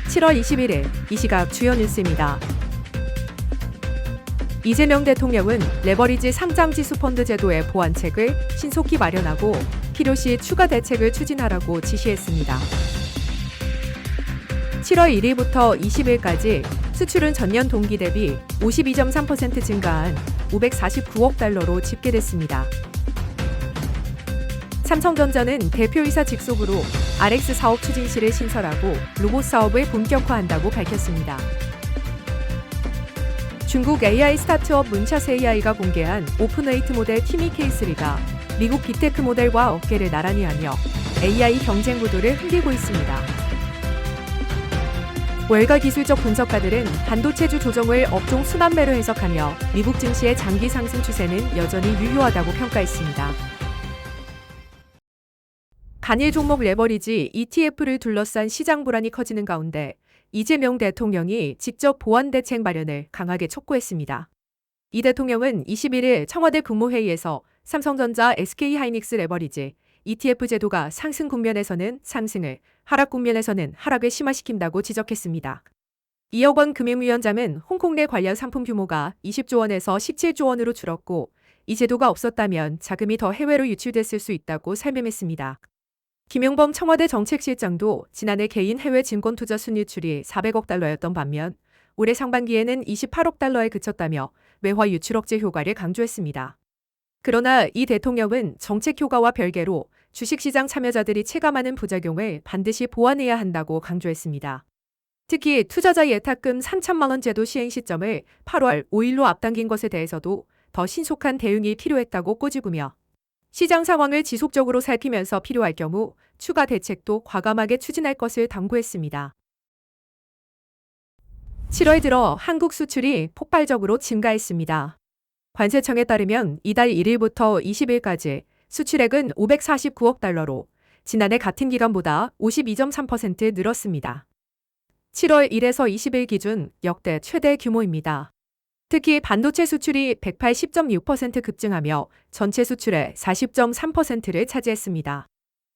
7월 21일 이 시각 주요 뉴스입니다. 이재명 대통령은 레버리지 상장지수 펀드 제도의 보완책을 신속히 마련하고 필요시 추가 대책을 추진하라고 지시했습니다. 7월 1일부터 20일까지 수출은 전년 동기 대비 52.3% 증가한 549억 달러로 집계됐습니다. 삼성전자는 대표이사 직속으로 RX 사업 추진실을 신설하고 로봇 사업을 본격화한다고 밝혔습니다. 중국 AI 스타트업 문샷 AI가 공개한 오픈웨이트 모델 티미 K3가 미국 빅테크 모델과 어깨를 나란히 하며 AI 경쟁 구도를 흔들고 있습니다. 월가 기술적 분석가들은 반도체주 조정을 업종 순환매로 해석하며 미국 증시의 장기 상승 추세는 여전히 유효하다고 평가했습니다. 단일 종목 레버리지 ETF를 둘러싼 시장 불안이 커지는 가운데 이재명 대통령이 직접 보완 대책 마련을 강하게 촉구했습니다. 이 대통령은 21일 청와대 국무회의에서 삼성전자 SK하이닉스 레버리지 ETF 제도가 상승 국면에서는 상승을, 하락 국면에서는 하락을 심화시킨다고 지적했습니다. 이억원 금융위원장은 홍콩 내 관련 상품 규모가 20조 원에서 17조 원으로 줄었고 이 제도가 없었다면 자금이 더 해외로 유출됐을 수 있다고 설명했습니다. 김용범 청와대 정책실장도 지난해 개인 해외 증권 투자 순유출이 400억 달러였던 반면 올해 상반기에는 28억 달러에 그쳤다며 외화 유출 억제 효과를 강조했습니다. 그러나 이 대통령은 정책 효과와 별개로 주식시장 참여자들이 체감하는 부작용을 반드시 보완해야 한다고 강조했습니다. 특히 투자자 예탁금 3천만 원 제도 시행 시점을 8월 5일로 앞당긴 것에 대해서도 더 신속한 대응이 필요했다고 꼬집으며 시장 상황을 지속적으로 살피면서 필요할 경우 추가 대책도 과감하게 추진할 것을 당부했습니다. 7월 들어 한국 수출이 폭발적으로 증가했습니다. 관세청에 따르면 이달 1일부터 20일까지 수출액은 549억 달러로 지난해 같은 기간보다 52.3% 늘었습니다. 7월 1에서 20일 기준 역대 최대 규모입니다. 특히 반도체 수출이 180.6% 급증하며 전체 수출의 40.3%를 차지했습니다.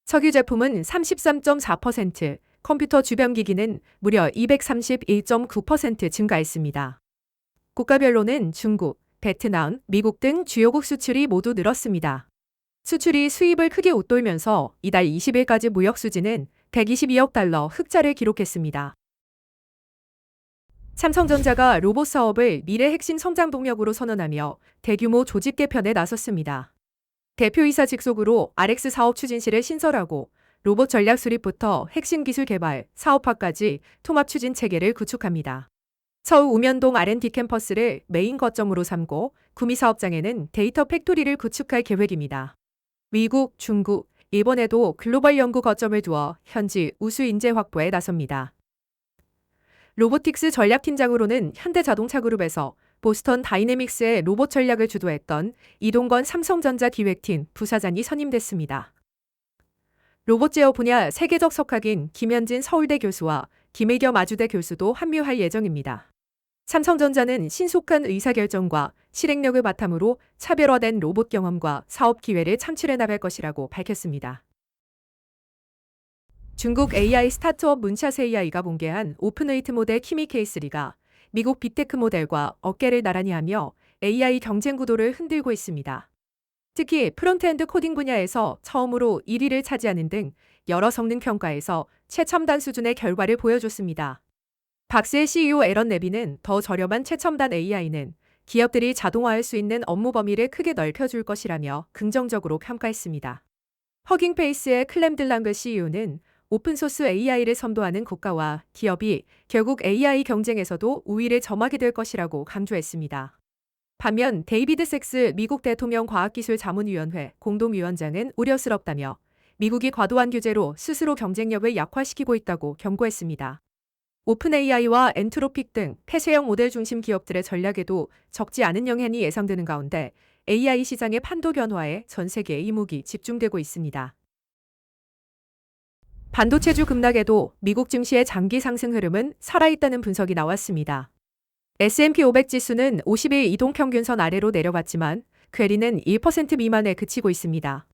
석유 제품은 33.4%, 컴퓨터 주변 기기는 무려 231.9% 증가했습니다. 국가별로는 중국, 베트남, 미국 등 주요국 수출이 모두 늘었습니다. 수출이 수입을 크게 웃돌면서 이달 20일까지 무역 수지는 122억 달러 흑자를 기록했습니다. 삼성전자가 로봇 사업을 미래 핵심 성장 동력으로 선언하며 대규모 조직 개편에 나섰습니다. 대표이사 직속으로 RX 사업 추진실을 신설하고 로봇 전략 수립부터 핵심 기술 개발, 사업화까지 통합 추진 체계를 구축합니다. 서울 우면동 R&D 캠퍼스를 메인 거점으로 삼고 구미 사업장에는 데이터 팩토리를 구축할 계획입니다. 미국, 중국, 일본에도 글로벌 연구 거점을 두어 현지 우수 인재 확보에 나섭니다. 로보틱스 전략팀장으로는 현대자동차그룹에서 보스턴 다이내믹스의 로봇 전략을 주도했던 이동건 삼성전자 기획팀 부사장이 선임됐습니다. 로봇 제어 분야 세계적 석학인 김현진 서울대 교수와 김의겸 아주대 교수도 합류할 예정입니다. 삼성전자는 신속한 의사결정과 실행력을 바탕으로 차별화된 로봇 경험과 사업 기회를 창출해 나갈 것이라고 밝혔습니다. 중국 AI 스타트업 문샷 AI가 공개한 오픈웨이트 모델 키미 K3가 미국 빅테크 모델과 어깨를 나란히 하며 AI 경쟁 구도를 흔들고 있습니다. 특히 프론트엔드 코딩 분야에서 처음으로 1위를 차지하는 등 여러 성능 평가에서 최첨단 수준의 결과를 보여줬습니다. 박스의 CEO 에런 레비는 더 저렴한 최첨단 AI는 기업들이 자동화할 수 있는 업무 범위를 크게 넓혀줄 것이라며 긍정적으로 평가했습니다. 허깅페이스의 클램 들랑그 CEO는 오픈소스 AI를 선도하는 국가와 기업이 결국 AI 경쟁에서도 우위를 점하게 될 것이라고 강조했습니다. 반면 데이비드 섹스 미국 대통령 과학기술자문위원회 공동위원장은 우려스럽다며 미국이 과도한 규제로 스스로 경쟁력을 약화시키고 있다고 경고했습니다. 오픈 AI와 엔트로픽 등 폐쇄형 모델 중심 기업들의 전략에도 적지 않은 영향이 예상되는 가운데 AI 시장의 판도 변화에 전 세계의 이목이 집중되고 있습니다. 반도체주 급락에도 미국 증시의 장기 상승 흐름은 살아있다는 분석이 나왔습니다. S&P 500 지수는 50일 이동평균선 아래로 내려갔지만 퀘리는 1% 미만에 그치고 있습니다.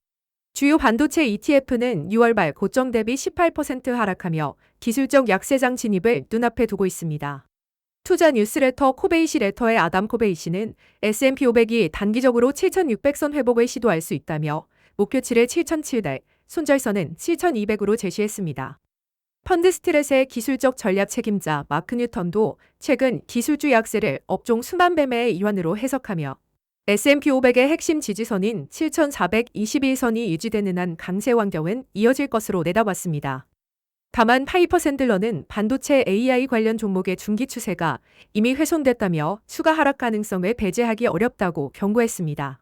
주요 반도체 ETF는 6월 말 고점 대비 18% 하락하며 기술적 약세장 진입을 눈앞에 두고 있습니다. 투자 뉴스레터 코베이시 레터의 아담 코베이시는 S&P 500이 단기적으로 7,600선 회복을 시도할 수 있다며 목표치를 7,700, 손절선은 7,200으로 제시했습니다. 펀드스트렛의 기술적 전략 책임자 마크 뉴턴도 최근 기술주 약세를 업종 순환매매의 일환으로 해석하며 S&P 500의 핵심 지지선인 7,421선이 유지되는 한 강세 환경은 이어질 것으로 내다봤습니다. 다만 파이퍼 샌들러는 반도체 AI 관련 종목의 중기 추세가 이미 훼손됐다며 추가 하락 가능성을 배제하기 어렵다고 경고했습니다.